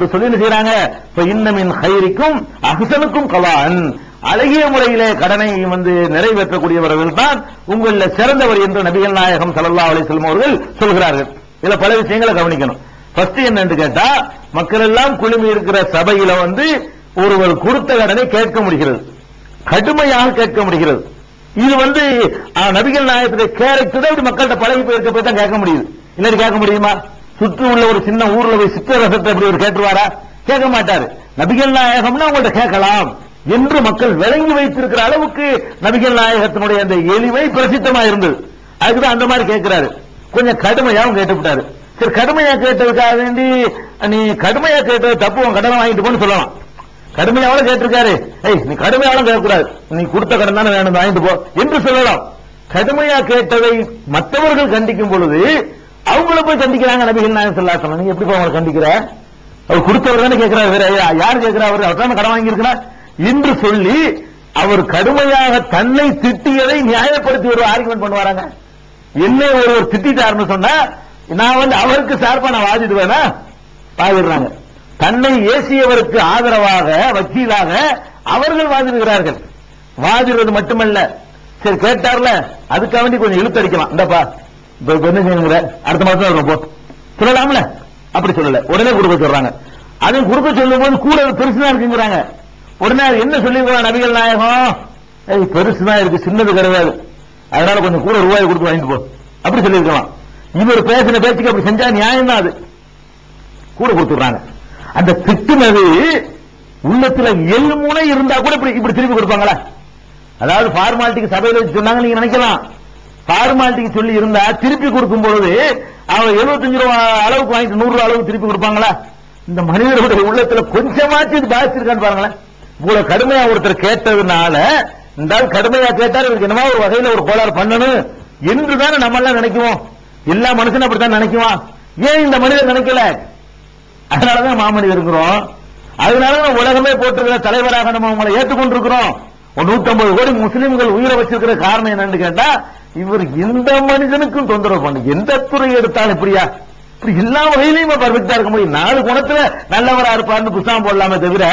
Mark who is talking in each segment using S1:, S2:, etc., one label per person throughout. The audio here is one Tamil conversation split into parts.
S1: சொல்லி செய்யறாங்க இன்னமின் ஹைரிக்கும் அஹ்சனுக்கும் கலான் அழகிய முறையிலே கடனை நிறைவேற்றக்கூடியவர்கள் தான் உங்களில் சிறந்தவர் என்று நபிகள் நாயகம் ஸல்லல்லாஹு அலைஹி வஸல்லம் அவர்கள் சொல்கிறார்கள். இதுல பல விஷயங்களை கவனிக்கணும். ஃபர்ஸ்ட் என்னன்னு கேட்டா, மக்கள் எல்லாம் குழுமி இருக்கிற சபையில ஒருவர் கொடுத்த கடனை கேட்க முடிகிறது, கடுமையாக கேட்க முடிகிறது. இது நபிகள் நாயகத்துடைய கேரக்டர் இப்படி மக்கள்கிட்ட பழகி போயிருக்க போய் தான் கேட்க முடியுது. இல்லாட்டி கேட்க முடியுமா? சுற்றி உள்ள ஒரு சின்ன ஊர்ல போய் சித்திரசத்தை அப்படி ஒரு கேட்டுருவாரா? கேட்க மாட்டாரு. நபிகள் நாயகம்னா உங்கள்ட்ட கேட்கலாம் என்று மக்கள் விளங்கி வைத்திருக்கிற அளவுக்கு நபிகள் நாயகத்தினுடைய அந்த எளிமை பிரசித்தமா இருந்தது. அதுக்குதான் அந்த மாதிரி கேட்கிறாரு. கொஞ்சம் கடுமையாவும் கேட்டுவிட்டாரு. சரி, கடுமையா கேட்டதுக்காக வேண்டி நீ கடுமையா கேட்டது தப்பு, உன் கடனை வாங்கிட்டு போன்னு சொல்லலாம். கடுமையாவும் கேட்டிருக்காரு, நீ கடுமையாவும் கேட்கக்கூடாது, நீ கொடுத்த கடன் தானே வேணும், வாங்கிட்டு போ என்று சொல்லலாம். கடுமையா கேட்டதை மற்றவர்கள் கண்டிக்கும் பொழுது அவங்கள போய் கண்டிக்கிறாங்க நபிகள் நாயகம் ஸல்லல்லாஹு அலைஹி வஸல்லம். நீங்க எப்படி அவங்களை கண்டிக்கிற? அவர் கொடுத்தவர் தானே கேட்கிறார், வேற யாரு கேட்கிறா? அவர் தானே கடன் வாங்கியிருக்கிறார் என்று சொல்லி அவர் கடுமையாக தன்னை திட்டியதை நியாயப்படுத்தி ஒரு ஆர்குமெண்ட் பண்ணுவாராங்க. என்ன ஒருவர் திட்டாருன்னு சொன்னா நான் அவருக்கு சார்பா நான் வாதிடுவேனா? வாதிடுறாங்க. தன்னை ஏசியவருக்கு ஆதரவாக வக்கீலாக அவர்கள் வாதிடுகிறார்கள். வாதிடுறது மட்டுமல்ல, சரி கேட்டார்ல அதுக்காக வேண்டி கொஞ்சம் இழுத்தடிக்கலாம். இந்தப்பா என்ன செய்யுங்க, அடுத்த மாசம் வரும் போ சொல்லலாம்ல, அப்படி சொல்லல, உடனே கொடுக்க சொல்றாங்க. அதையும் கொடுக்க சொல்லும் போது கூட பெருசுதான் இருக்குங்கிறாங்க. உடனே என்ன சொல்லிருக்காங்க நபிகள் நாயகம்? பெருசுதான் இருக்கு, சின்னது கிடையாது, அதனால கொஞ்சம் கூட ரூபாய் கொடுத்து வாங்கிட்டு போ அப்படி சொல்லிருக்கலாம். இவர் பேசின பேச்சுக்கு அப்படி செஞ்சா நியாயம் தான், அது கூட கொடுத்துறாங்க. அந்த திட்டுனது உள்ளத்துல எல்முனை இருந்தா கூட இப்படி திருப்பி கொடுப்பாங்களா? அதாவது ஃபார்மாலிட்டிக்கு சபையில வச்சு சொன்னாங்க நீங்க நினைக்கலாம், ஃபார்மாலிட்டிக்கு சொல்லி இருந்தா திருப்பி கொடுக்கும் பொழுது அவங்க 75 ரூபா அளவுக்கு வாங்கிட்டு 100 ரூபா அளவுக்கு திருப்பி கொடுப்பாங்களா? இந்த மனிதர்களுடைய உள்ளத்துல கொஞ்சமாச்சு இது பாதிச்சிருக்கான்னு பாருங்களேன். இவ்வளவு கடுமையா ஒருத்தர் கேட்டதுனால, இந்த கடுமையா கேட்டார், இவருக்கு என்னமா ஒரு வகையில ஒரு கோளாறு பண்ணணும் என்றுதானே நம்ம எல்லாம் நினைக்குவோம். எல்லா மனுஷனும் அப்படித்தான் நினைக்குவான். ஏன் இந்த மனிதர் நினைக்கல? அதனாலதான் மாமனிதர் இருக்கிறோம். அதனாலதான் உலகமே போட்டிருக்கிற தலைவராக நம்ம உங்களை ஏற்றுக்கொண்டிருக்கிறோம். 150 கோடி முஸ்லிம்கள் உயிரை வச்சிருக்கிற காரணம் என்னன்னு கேட்டா, இவர் எந்த மனிதனுக்கும் தொந்தரவு பண்ணு, எந்த துறை எடுத்தாலும் இப்படியா, இப்படி எல்லா வகையிலையும் பர்ஃபெக்டா இருக்க முடியும். 4 குணத்துல நல்லவரா இருப்பார்னு புத்தகம் போடலாமே தவிர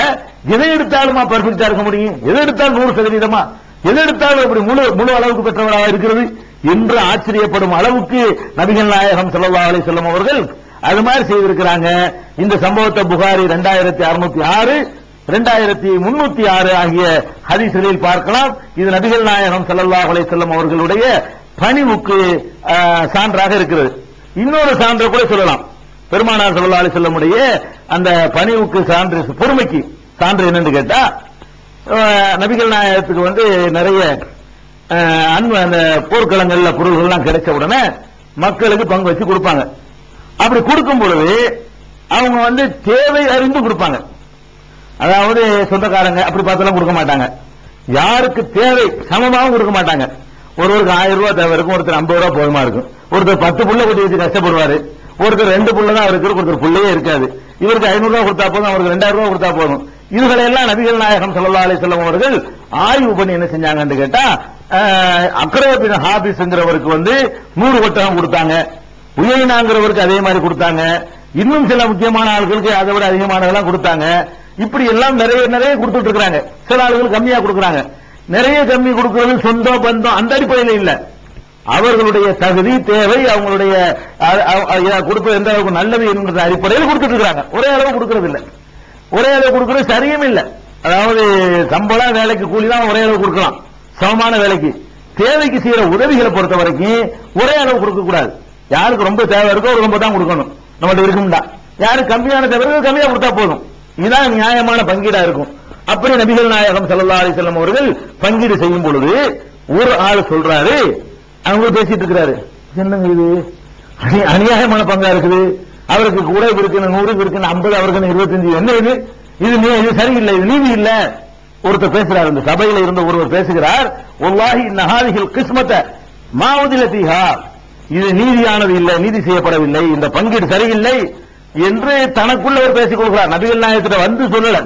S1: எதை எடுத்தாலுமா பர்ஃபெக்டா இருக்க முடியும்? எதை எடுத்தாலும் 100%, எதை எடுத்தாலும் இப்படி முழு அளவுக்கு பெற்றவராக இருக்கிறது என்று ஆச்சரியப்படும் அளவுக்கு நபிகள் நாயகம் ஸல்லல்லாஹு அலைஹி வஸல்லம் அவர்கள் அது மாதிரி செய்திருக்கிறாங்க. இந்த சம்பவத்தை புகாரி 2606, 2306 ஆகிய ஹதீஸ்களில் பார்க்கலாம். இது நபிகள் நாயகம் ஸல்லல்லாஹு அலைஹி வஸல்லம் அவர்களுடைய பணிவுக்கு சான்றாக இருக்கிறது. இன்னொரு சான்று கூட சொல்லலாம். பெருமானார் ஸல்லல்லாஹு அலைஹி வஸல்லம் உடைய அந்த பணிவுக்கு சான்று, பொறுமைக்கு சான்று என்னன்னு கேட்டா, நபிகள் நாயகத்துக்கு நிறைய அந்த போர்க்களங்கள்ல பொருள்கள்லாம் கிடைச்ச உடனே மக்களுக்கு பங்கு வச்சு கொடுப்பாங்க. அப்படி கொடுக்கும் பொழுது அவங்க தேவை அறிந்து கொடுப்பாங்க. அதாவது சொந்தக்காரங்க அப்படி பார்த்தெல்லாம் கொடுக்க மாட்டாங்க. யாருக்கு தேவை சமமாகவும் கொடுக்க மாட்டாங்க. ஒருவருக்கு 1000 ரூபாய் தேவை இருக்கும், ஒருத்தர் 50 ரூபாய் போதுமா இருக்கும், ஒருத்தர் 10 புள்ள கொட்டி வச்சு கஷ்டப்படுவாரு, ஒருத்தர் 2 புள்ள தான் அவருக்கு, ஒருத்தர் புள்ளையே இருக்காது. இவருக்கு 500 ரூபாய் கொடுத்தா போதும், அவருக்கு 2000 ரூபாய் கொடுத்தா போதும். இதுகளை எல்லாம் நபிகள் நாயகம் ஸல்லல்லாஹு அலைஹி வஸல்லம் அவர்கள் ஆய்வு பண்ணி என்ன செஞ்சாங்கன்னு கேட்டா, அக்ரா பின் ஹாபிஸ்ங்கிறவருக்கு 100 ஒட்டகம் கொடுத்தாங்க, உயைனாங்கிறவருக்கு அதே மாதிரி கொடுத்தாங்க, இன்னும் சில முக்கியமான ஆட்களுக்கு அதை விட அதிகமானதெல்லாம் கொடுத்தாங்க. இப்படி எல்லாம் நிறைய கொடுத்துட்டு இருக்காங்க. சில ஆளுகள் கம்மியா கொடுக்கறாங்க. நிறைய கம்மி கொடுக்கிறது சொந்த பந்தம் அந்த அடிப்படையில் இல்ல, அவர்களுடைய தகுதி தேவை, அவங்களுடைய கொடுப்பது எந்த அளவுக்கு நல்லது என்கிற அடிப்படையில் கொடுத்துட்டு இருக்காங்க. ஒரே அளவு கொடுக்கறது இல்ல, ஒரே அளவு கொடுக்கறது சரியும் இல்ல. அதாவது சம்பளம் வேலைக்கு கூலி தான் ஒரே அளவு கொடுக்கலாம், சமமான வேலைக்கு. தேவைக்கு செய்யற உதவிகளை பொறுத்த வரைக்கும் ஒரே அளவு கொடுக்க கூடாது. யாருக்கு ரொம்ப தேவை இருக்கோ ஒரு ரொம்ப தான் கொடுக்கணும், நம்மகிட்ட இருக்கும்டா. யாருக்கு கம்மியான தேவை இருக்கோ கம்மியா கொடுத்தா போதும். இதுதான் நியாயமான பங்கீடா இருக்கும். அப்படி நபிகள் நாயகம் ஸல்லல்லாஹு அலைஹி வஸல்லம் அவர்கள் பங்கீடு செய்யும் பொழுது ஒரு ஆள் சொல்றாரு, அவங்க பேசிட்டு இருக்கிறாரு, என்னங்க இது அநியாயமான பங்கா இருக்குது, அவருக்கு கூட இருக்கு 100 இருக்கு 50, அவருக்கு 25, என்ன இது? இது சரியில்லை, இது நீதி இல்ல. ஒருத்தர் பேசுறாரு, இந்த சபையில இருந்த ஒருவர் பேசுகிறார், வல்லாஹி இன்ன ஹாதிஹில் கிஸ்மத மா உதில ஃபீஹா, இது நீதியானது இல்லை, நீதி செய்யப்படவில்லை, இந்த பங்கீடு சரியில்லை என்று தனக்குள்ள அவர் பேசிக் கொள்கிறார். நபிகள் நாயகத்திட்ட சொல்லல,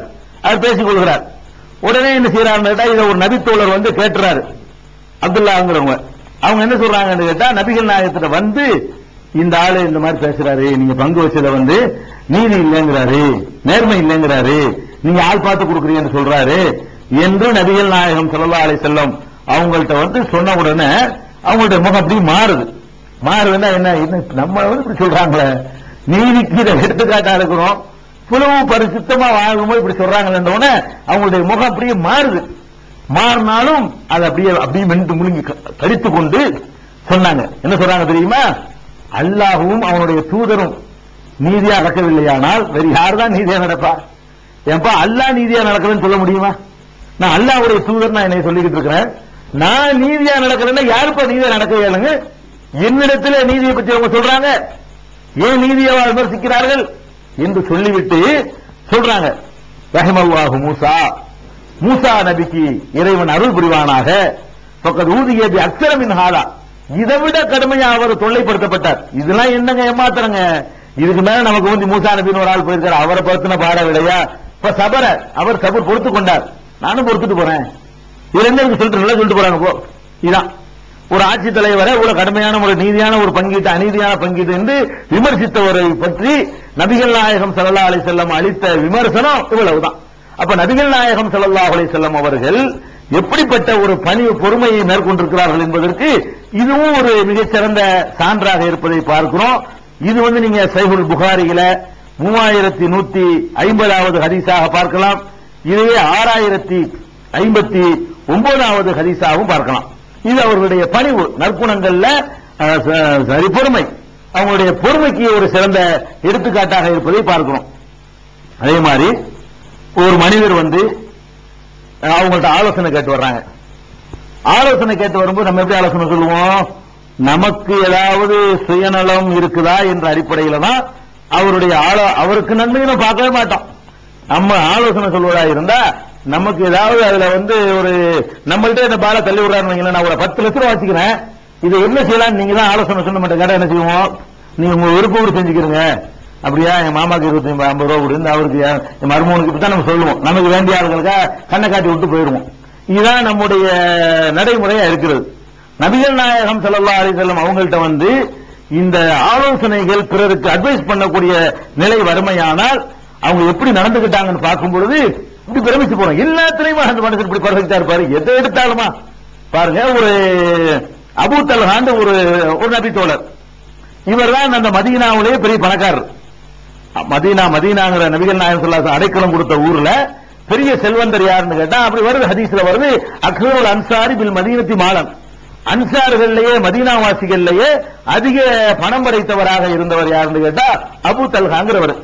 S1: அவர் பேசிக் கொள்கிறார். உடனே என்ன செய்யறாருன்னு இதை ஒரு நபித்தோழர் கேட்டுறாரு, அப்துல்லாங்கிறவங்க. அவங்க என்ன சொல்றாங்கன்னு கேட்டா, நபிகள் நாயகத்திட்ட இந்த ஆளு இந்த மாதிரி பேசுறாரு, நீங்க பங்கு வச்சத வந்து நீதி இல்லைங்கிறாரு, நேர்மை இல்லைங்கிறாரு, நீங்க ஆள் பார்த்து கொடுக்குறீங்கன்னு சொல்றாரு என்று நபிகள் நாயகம் ஸல்லல்லாஹு அலைஹி வஸல்லம் அவங்கள்ட்ட வந்து சொன்ன உடனே அவங்களுடைய முகம் அப்படி மாறுதுன்னா என்ன, நம்ம வந்து இப்படி சொல்றாங்களே, நீதிக்கு இதை எடுத்துக்காட்டா இருக்கிறோம், புலவு பரிசுத்தமா வாங்கும்போது இப்படி சொல்றாங்கன்னு உடனே அவங்களுடைய முகம் அப்படியே மாறினாலும் அதை அப்படியே மென்று முழுங்கி கடித்து கொண்டு சொன்னாங்க. என்ன சொல்றாங்க தெரியுமா? அல்லாஹ்வும் அவனுடைய தூதரும் நீதியா நடக்கவில்லையானால் வேறு யாருதான் நீதியா நடப்பா? ஏன்பா அல்லாஹ் நீதியா நடக்கிறேன்னு சொல்ல முடியுமா? நான் அல்லாஹ்வுடைய தூதர் நான் என்னை சொல்லிக்கிட்டு இருக்கிறேன், நான் நீதியா நடக்கிறேன்னா யாருப்பா நீதியா நடக்கவே? என்னிடத்துல நீதியை பற்றி அவங்க சொல்றாங்க, ஏன் நீதியை விமர்சிக்கிறார்கள் என்று சொல்லிவிட்டு சொல்றாங்க, ரஹிமல்லாஹு மூசா நபிக்கு இறைவன் அருள் புரிவானாக, பக்கத்து ஊதியபி அக்ஸரமின் ஹாலா, இதை விட கடுமையா அவர் தொல்லைப்படுத்தப்பட்டார். இதெல்லாம் என்னங்க ஏமாத்துறங்க, இதுக்கு மேல நமக்கு வந்து மூசா நபின்னு ஒரு ஆள் போயிருக்காரு, அவரை பத்தின பாட விடையா? இப்ப அவர் சபர் பொறுத்து கொண்டார், நானும் பொறுத்துட்டு போறேன், இதுல என்ன சொல்லிட்டு நல்லா சொல்லிட்டு போறாங்க. போ, இதான் ஒரு ஆட்சி தலைவரை ஒரு கடுமையான ஒரு நீதியான ஒரு பங்கீட்டு அநீதியான பங்கீட்டு என்று விமர்சித்தவரை பற்றி நபிகள் நாயகம் ஸல்லல்லாஹு அலைஹி வஸல்லம் அளித்த விமர்சனம் இவ்வளவுதான். அப்ப நபிகள் நாயகம் ஸல்லல்லாஹு அலைஹி வஸல்லம் அவர்கள் எப்படிப்பட்ட ஒரு பொறுமையை மேற்கொண்டிருக்கிறார்கள் என்பதற்கு இதுவும் ஒரு மிகச்சிறந்த சான்றாக இருப்பதை பார்க்கிறோம். இது வந்து நீங்க சஹீஹுல் புகாரியில 3150வது ஹதீஸாக பார்க்கலாம், இதுவே 6059வது ஹதீஸாகவும் பார்க்கலாம். இது அவர்களுடைய பணிவு நற்குணங்கள்ல சரி பொறுமை, அவங்களுடைய பொறுமைக்கு ஒரு சிறந்த எடுத்துக்காட்டாக இருப்பதை பார்க்கிறோம். அதே மாதிரி ஒரு மனிதர் வந்து அவங்கள்ட்ட ஆலோசனை கேட்டு வர்றாங்க. ஆலோசனை கேட்டு வரும்போது நம்ம எப்படி ஆலோசனை சொல்லுவோம்? நமக்கு ஏதாவது சுயநலம் இருக்குதா என்ற அடிப்படையில தான் அவருக்கு நன்மையை பார்க்கவே மாட்டோம். நம்ம ஆலோசனை சொல்வதா இருந்தா நமக்கு ஏதாவது அதுல வந்து ஒரு நம்மள்ட்ட இந்த பால தள்ளி விடுறாருன்னு நான் ஒரு 10 லட்சம் ரூபாய் வச்சுக்கிறேன், இதை என்ன செய்யலாம் நீங்க தான் ஆலோசனை சொல்ல மாட்டேன், கேட்டா என்ன செய்வோம்? நீங்க உங்க விருப்பம் செஞ்சுக்கிறீங்க, அப்படியா என் மாமாக்கு 250 ரூபா கொடுத்து அவருக்கு என் மருமகனுக்கு தான் நம்ம சொல்லுவோம், நமக்கு வேண்டிய ஆளுங்களுக்கா கண்ணை காட்டி விட்டு போயிடுவோம். இதுதான் நம்முடைய நடைமுறையா இருக்கிறது. நபிகள் நாயகம் ஸல்லல்லாஹு அலைஹி வஸல்லம் அவங்கள்ட்ட வந்து இந்த ஆலோசனைகள் பிறருக்கு அட்வைஸ் பண்ணக்கூடிய நிலை வறுமையானால் அவங்க எப்படி நடந்துகிட்டாங்கன்னு பார்க்கும் பொழுது இப்படி பிரமிச்சு போறோம். எல்லாத்திலையும் அந்த மனுஷன் இப்படி பர்ஃபெக்டா இருப்பாரு, எதை எடுத்தாலுமா பாருங்க. ஒரு அபூ தல்ஹான்னு ஒரு நபி தோழர், இவர் தான் அந்த மதீனாவிலேயே பெரிய பணக்காரர். மதீனாங்கிற நபிகள் நாயகம் ஸல்லல்லாஹு அலைஹி வஸல்லம் அடைக்கலம் கொடுத்த ஊர்ல பெரிய செல்வந்தர் யாருன்னு கேட்டா அப்படி வருது, ஹதீஸ்ல வருது, அக்ஸருல் அன்சாரி பில் மதீனத்தி மாலன், அன்சார்கள்லயே மதீனாவாசிகள்லயே அதிக பணம் படைத்தவராக இருந்தவர் யாருன்னு கேட்டா அபூ தல்ஹாங்கிறவர்.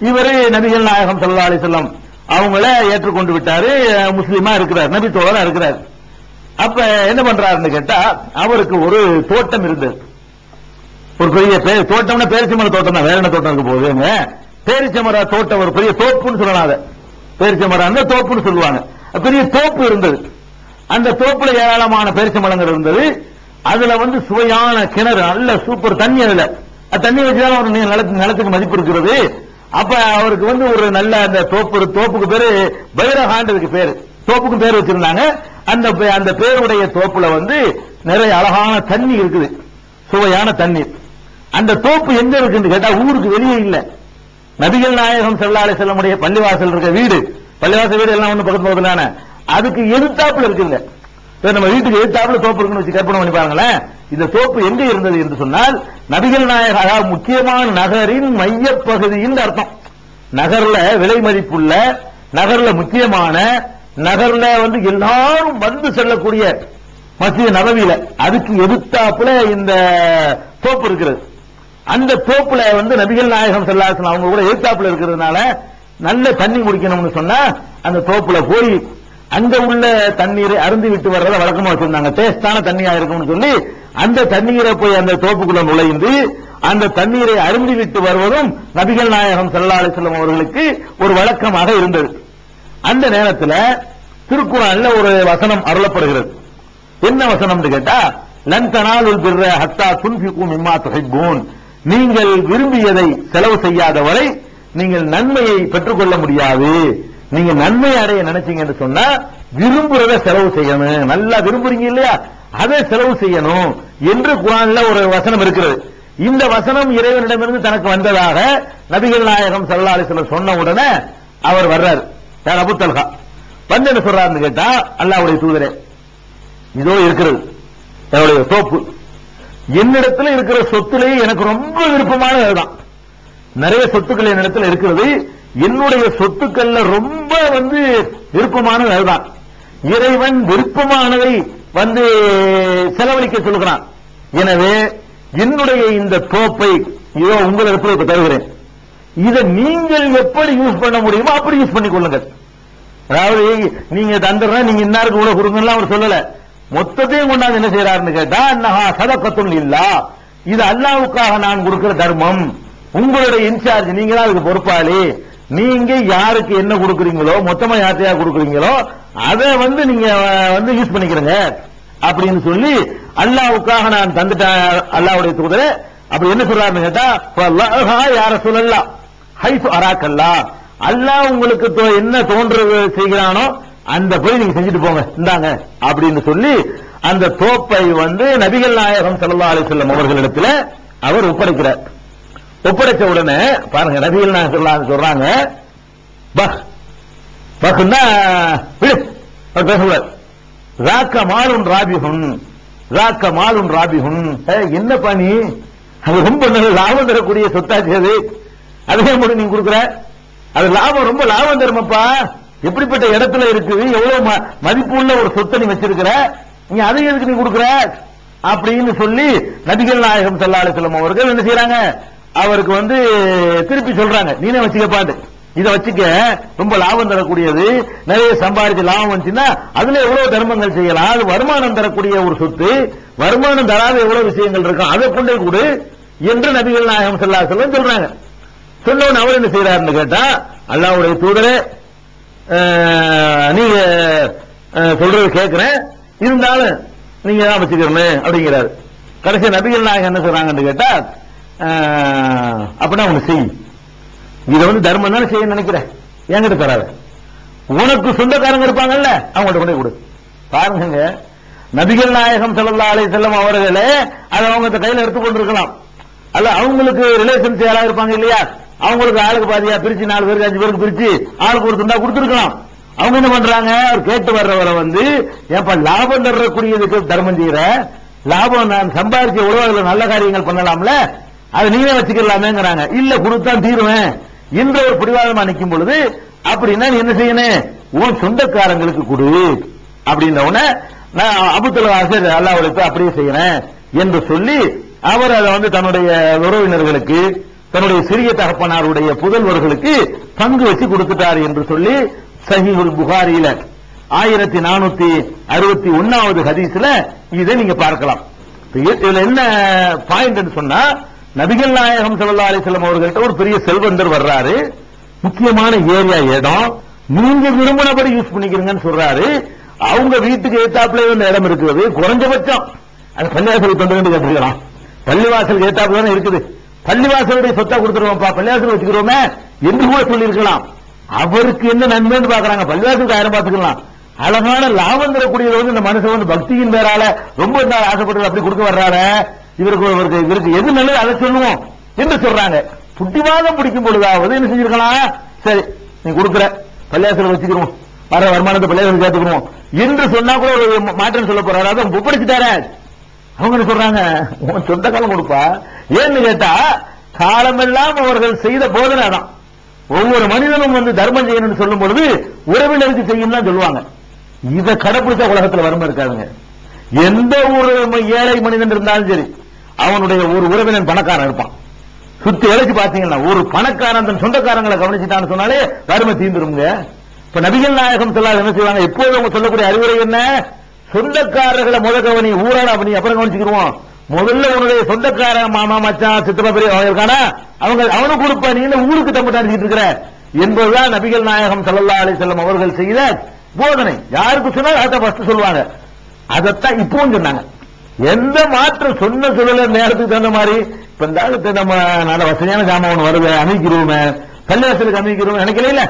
S1: இவரு நபிகள் நாயகம் ஸல்லல்லாஹு அலைஹி வஸல்லம் அவங்கள ஏற்றுக்கொண்டு விட்டாரு, முஸ்லீமா இருக்கிறார், நபி தோழரா இருக்கிறார். அப்ப என்ன பண்றாருன்னு கேட்டா அவருக்கு ஒரு தோட்டம் இருந்தது, ஒரு பெரிய தோட்டம்னா பேரிச்சமர தோட்டம் தான், வேற என்ன தோட்டம் இருக்க போகுது? பேரிச்சமர தோட்டம், ஒரு பெரிய தோப்புன்னு சொல்லலாம், அதை பேரிச்சமரம் தோப்புன்னு சொல்லுவாங்க. பெரிய தோப்பு இருந்தது, அந்த தோப்புல ஏராளமான பேரிச்சமரங்கள் இருந்தது. அதுல வந்து சுவையான கிணறு, நல்ல சூப்பர் தண்ணி, அதுல தண்ணி வச்சுதான் ஒரு நிலத்துக்கு மதிப்பு இருக்கிறது. அப்ப அவருக்கு வந்து ஒரு நல்ல அந்த தோப்புக்கு பேரு பைரஹாண்டதுக்கு பேரு, தோப்புக்கு பேர் வச்சிருந்தாங்க. அந்த பேருடைய தோப்புல வந்து நிறைய அழகான தண்ணி இருக்குது, சுவையான தண்ணீர். அந்த தோப்பு எங்க இருக்குன்னு கேட்டா ஊருக்கு வெளியே இல்ல, நபிகள் நாயகம் ஸல்லல்லாஹு அலைஹி வஸல்லம் உடைய பள்ளிவாசல் இருக்க வீடு, பள்ளிவாசல் வீடு எல்லாம் ஒண்ணு பக்கத்து பக்கத்துல அதுக்கு எதிர்த்தாப்புல இருக்குங்க. நம்ம வீட்டுக்கு எதிர்த்தாப்புல தோப்பு இருக்குன்னு வச்சு கற்பனை பண்ணி பாருங்களேன். இந்த தோப்பு எங்க இருந்தது என்று சொன்னால் நபிகள் நாயகம், அதாவது முக்கியமான நகரின் மையப்பகுதியின் அர்த்தம். நகர்ல விலை மதிப்புள்ள, நகர்ல முக்கியமான, நகர்ல வந்து எல்லாரும் வந்து செல்லக்கூடிய மஸ்ஜித் நபவியில அதுக்கு எதிர்த்தாப்புல இந்த தோப்பு இருக்கிறது. அந்த தோப்புல வந்து நபிகள் நாயகம் ஸல்லல்லாஹு அலைஹி வஸல்லம் அவங்க கூட எதிர்த்தாப்புல இருக்கிறதுனால நல்ல தண்ணி குடிக்கணும்னு சொன்னா அந்த தோப்புல போய் அங்க உள்ள தண்ணீரை அருந்தி விட்டு வர்றத வழக்கமா வச்சிருந்தாங்க. டேஸ்டான தண்ணியா இருக்கும்னு சொல்லி அந்த தண்ணீரை போய் அந்த தோப்புக்குள்ள நுழைந்து அந்த தண்ணீரை அருந்தி விட்டு வருவதும் நபிகள் நாயகம் ஸல்லல்லாஹு அலைஹி வஸல்லம் அவர்களுக்கு ஒரு வழக்கமாக இருந்தது. அந்த நேரத்தில் திருக்குர்ஆன்ல ஒரு வசனம் அருளப்படுகிறது. என்ன வசனம்னு கேட்டா, லன் தனாலுல் பிர்ர ஹத்தா துன்ஃபிகு மிம்மா துஹிப்பூன், நீங்கள் விரும்பியதை செலவு செய்யாத வரை நீங்கள் நன்மையை பெற்றுக்கொள்ள முடியாது. நீங்க நன்மை அடைய நினைச்சீங்கன்னு சொன்னா விரும்புறத செலவு செய்யணும், நல்லா விரும்புறீங்க இல்லையா, அதை செலவு செய்யணும் என்று குர்ஆன்ல ஒரு வசனம் இருக்கிறது. இந்த வசனம் இறைவனிடமிருந்து தனக்கு வந்ததாக நபிகள் நாயகம் ஸல்லல்லாஹு அலைஹி வஸல்லம் சொன்ன உடனே அவர் வர்றாரு. யார்? Abu Talha. வந்து என்ன சொல்றாருன்னு கேட்டா, அல்லாஹ்வுடைய தூதரே, இதோ இருக்கிறது என்னுடைய தோப்பு. என்னிடத்துல இருக்கிற சொத்துலேயே எனக்கு ரொம்ப விருப்பமானது அதுதான். நிறைய சொத்துக்கள் என்னிடத்துல இருக்கிறது. என்னுடைய சொத்துக்கள்ல ரொம்ப விருப்பமானது அதுதான். இறைவன் விருப்பமானதை செலவழிக்க சொல்லுகிறான். எனவே என்னுடைய இந்த தோப்பை இதோ உங்களிடத்தில் இப்ப தருகிறேன். இதை நீங்கள் எப்படி யூஸ் பண்ண முடியுமோ அப்படி யூஸ் பண்ணி கொள்ளுங்கள். அதாவது நீங்க தந்துடுற, நீங்க இன்னாருக்கு கூட கொடுங்கலாம் அவர் சொல்லல. மொத்தத்தையும் கொண்டாந்து என்ன செய்யறாருன்னு கேட்டா, அன்னஹா சதகத்துன் லில்லாஹ், இது அல்லாஹ்வுக்காக நான் கொடுக்கிற தர்மம். உங்களுடைய இன்சார்ஜ், நீங்க தான் அதுக்கு பொறுப்பாளி. நீங்க யாருக்கு என்ன கொடுக்குறீங்களோ, மொத்தமா யார்த்தையா கொடுக்குறீங்களோ அதை நீங்க யூஸ் பண்ணிக்கிறீங்க அப்படின்னு சொல்லி அல்லாஹ்வுக்காக நான் தந்துட்டேன். அல்லாஹ்வுடைய தூதரே அப்படி என்ன சொல்றாருன்னு கேட்டா, யா ரசூலல்லாஹ் ஹைசு அராக்கல்லாஹ், அல்லாஹ் உங்களுக்கு என்ன தோன்றது செய்கிறானோ அந்த போய் நீங்க செஞ்சுட்டு போங்க, இந்தாங்க அப்படின்னு சொல்லி அந்த தோப்பை நபிகள் நாயகம் ஸல்லல்லாஹு அலைஹி வஸல்லம் அவர்களிடத்தில் அவர் ஒப்படைக்கிறார். ஒப்படைச்ச உடனே பாருங்க, நபிகள் நாயகம் ஸல்லல்லாஹு அலைஹி சொல்றாங்க, பஹ்னா விடு பேசக்கூடாது. ராக்க மாலுன் ராபிஹுன், ராக்க மாலுன் ராபிஹுன். என்ன பண்ணி அது ரொம்ப லாபம் தரக்கூடிய சொத்தாச்சு அது, அதே மட்டும் நீங்க கொடுக்குற, அது லாபம் ரொம்ப லாபம் தருமப்பா. எப்படிப்பட்ட இடத்துல இருக்குது, எவ்வளவு மதிப்பு உள்ள ஒரு சொத்தை நீ வச்சிருக்கிற, நீ அதை எதுக்கு நீ கொடுக்குற அப்படின்னு சொல்லி நபிகள் நாயகம் ஸல்லல்லாஹு அலைஹி வஸல்லம் அவர்கள் என்ன செய்யறாங்க, அவருக்கு திருப்பி சொல்றாங்க, நீனே வச்சுக்கப்பாண்டு, இதை வச்சுக்க, ரொம்ப லாபம் தரக்கூடியது, நிறைய சம்பாதிச்சு லாபம் வந்துச்சுன்னா அதுல எவ்வளவு தர்மங்கள் செய்யலாம், அது வருமானம் தரக்கூடிய ஒரு சொத்து, வருமானம் தராத எவ்வளவு விஷயங்கள் இருக்கும், அதை கொண்டே கொடு என்று நபிகள் நாயகம் ஸல்லல்லாஹு அலைஹி வஸல்லம் சொல்றாங்க. சொன்னவன் அவர் என்ன செய்யறாருன்னு கேட்டா, அல்லாஹ்வுடைய தூதரே நீங்க சொல்றது கேட்கிறேன், இருந்தாலும் நீங்க தான் வச்சுக்கிறேன் அப்படிங்கிறாரு. கடைசி நபிகள் நாயகம் என்ன சொல்றாங்கன்னு கேட்டா, அப்படின்னா ஒண்ணு செய், இதை தர்மம் தானே செய்ய நினைக்கிறேன், என்கிட்ட தராத, உனக்கு சொந்தக்காரங்க இருப்பாங்கல்ல அவங்கள்ட்ட கொண்டே கொடு. பாருங்க, நபிகள் நாயகம் ஸல்லல்லாஹு அலைஹி வஸல்லம் அவர்களே அதை அவங்க கையில எடுத்துக்கொண்டிருக்கலாம், அல்ல அவங்களுக்கு ரிலேஷன்ஸ் யாராவது இருப்பாங்க இல்லையா, அவங்களுக்கு ஆளுக்கு பாதியா பிரிச்சு 4 பேருக்கு 5 பேருக்கு பிரிச்சு ஆளுக்கு ஒரு துண்டா கொடுத்துருக்கலாம். அவங்க என்ன பண்றாங்க, அவர் கேட்டு வர்றவரை ஏப்பா லாபம் தரக்கூடியதுக்கு தர்மம் செய்யற, லாபம் நான் சம்பாதிச்ச உலகத்துல நல்ல காரியங்கள் பண்ணலாம்ல, அதை நீவே வச்சுக்கலாமேங்கிறாங்க. இல்ல கொடுத்தான் தீருவேன் என்ற ஒரு பிடிவாதமா நிற்கும் பொழுது, அப்படின்னா நீ என்ன செய்யணும், உன் சொந்தக்காரங்களுக்கு கொடு அப்படின்ற உடனே நான் அபூ தல்ஹா அல்லாஹ்வுக்கு அப்படியே செய்யறேன் என்று சொல்லி அவர் அதை தன்னுடைய உறவினர்களுக்கு, தன்னுடைய சிறிய தகப்பனாருடைய புதல்வர்களுக்கு பங்கு வச்சு கொடுத்துட்டார் என்று சொல்லி சஹீஹுல் புகாரியில 1461வது ஹதீஸ்ல இதை நீங்க பார்க்கலாம். இதுல என்ன பாயிண்ட் சொன்னா, நபிகள் நாயகம் ஸல்லல்லாஹு அலைஹி வஸல்லம் அவர்கள்ட்ட ஒரு பெரிய செல்வந்தர் வர்றாரு, முக்கியமான ஏரியா இடம், நீங்க விரும்பினபடி யூஸ் பண்ணிக்கிறீங்கன்னு சொல்றாரு. அவங்க வீட்டுக்கு ஏத்தாப்புல இடம் இருக்குது, குறைஞ்சபட்சம் அது பள்ளிவாசல் கொண்டு வந்து கட்டிக்கலாம், பள்ளிவாசல் ஏத்தாப்புல தானே இருக்குது, பள்ளிவாசலுடைய சொத்தா கொடுத்துருவோம்ப்பா, பள்ளிவாசல் வச்சுக்கிறோமே என்று கூட சொல்லி இருக்கலாம். அவருக்கு என்ன நன்மைன்னு பாக்குறாங்க, பள்ளிவாசலுக்கு 1000 பார்த்துக்கலாம், அழகான லாபம் தரக்கூடியது இந்த மனுஷன் பக்தியின் பேரால ரொம்ப ஆசைப்பட்டு அப்படி கொடுக்க வர்றாரு, இவருக்கு எது நல்லது அதை சொல்லுவோம் என்று சொல்றாங்க. புத்திவாதம் பிடிக்கும் பொழுதாவது என்ன செஞ்சிருக்கலாம், சரி நீ கொடுக்குற பள்ளிவாசல் வச்சுக்கிறோம், வர வருமானத்தை பள்ளிவாசல் சேர்த்துக்கிறோம் என்று சொன்னா கூட ஒரு மாற்றம் சொல்ல போறாரு, அதை ஒப்படைச்சுட்டாரு. அவங்க என்ன சொல்றாங்க, உன் சொந்த காலம் கொடுப்பா, ஏன்னு கேட்டா காலமெல்லாம் அவர்கள் செய்த போதனை தான். ஒவ்வொரு மனிதனும் தர்மம் செய்யணும்னு சொல்லும் பொழுது உறவினருக்கு செய்யும் தான் சொல்லுவாங்க. இதை கடைபிடிச்சா உலகத்தில் வறுமை இருக்காதுங்க. எந்த ஒரு ஏழை மனிதன் இருந்தாலும் சரி, அவனுடைய ஒரு உறவினன் பணக்காரன் இருப்பான். சுத்தி இழைச்சு பாத்தீங்கன்னா ஒரு பணக்காரன் தன் சொந்தக்காரங்களை கவனிச்சுட்டான்னு சொன்னாலே வறுமை தீர்ந்துருங்க. இப்ப நபிகள் நாயகம் ஸல்லல்லாஹு என்ன செய்வாங்க, எப்போது அவங்க சொல்லக்கூடிய அறிவுரை என்ன, சொந்தக்காரர்களை முத கவனி, ஊராட அப்படி அப்புறம் கவனிச்சுக்கிடுவோம், முதல்ல உன்னுடைய சொந்தக்கார மாமா மச்சான் சித்தப்பா பெரிய இருக்கானா அவனுக்கு கொடுப்பா, நீ ஊருக்கு தம்பிட்டு அடிச்சிட்டு இருக்கிற என்பதுதான் நபிகள் நாயகம் ஸல்லல்லாஹு அலைஹி வஸல்லம் அவர்கள் செய்த போதனை. யாருக்கு சொன்னாலும் அதை ஃபர்ஸ்ட் சொல்லுவாங்க, அதைத்தான் இப்பவும் சொன்னாங்க. எந்த மாற்றம் சொன்ன சொல்லல நேரத்துக்கு தகுந்த மாதிரி, இப்ப இந்த நம்ம நல்ல வசதியான ஜாமான் வருது அமைக்கிறோமே, பள்ளிவாசலுக்கு அமைக்கிறோம் நினைக்கல,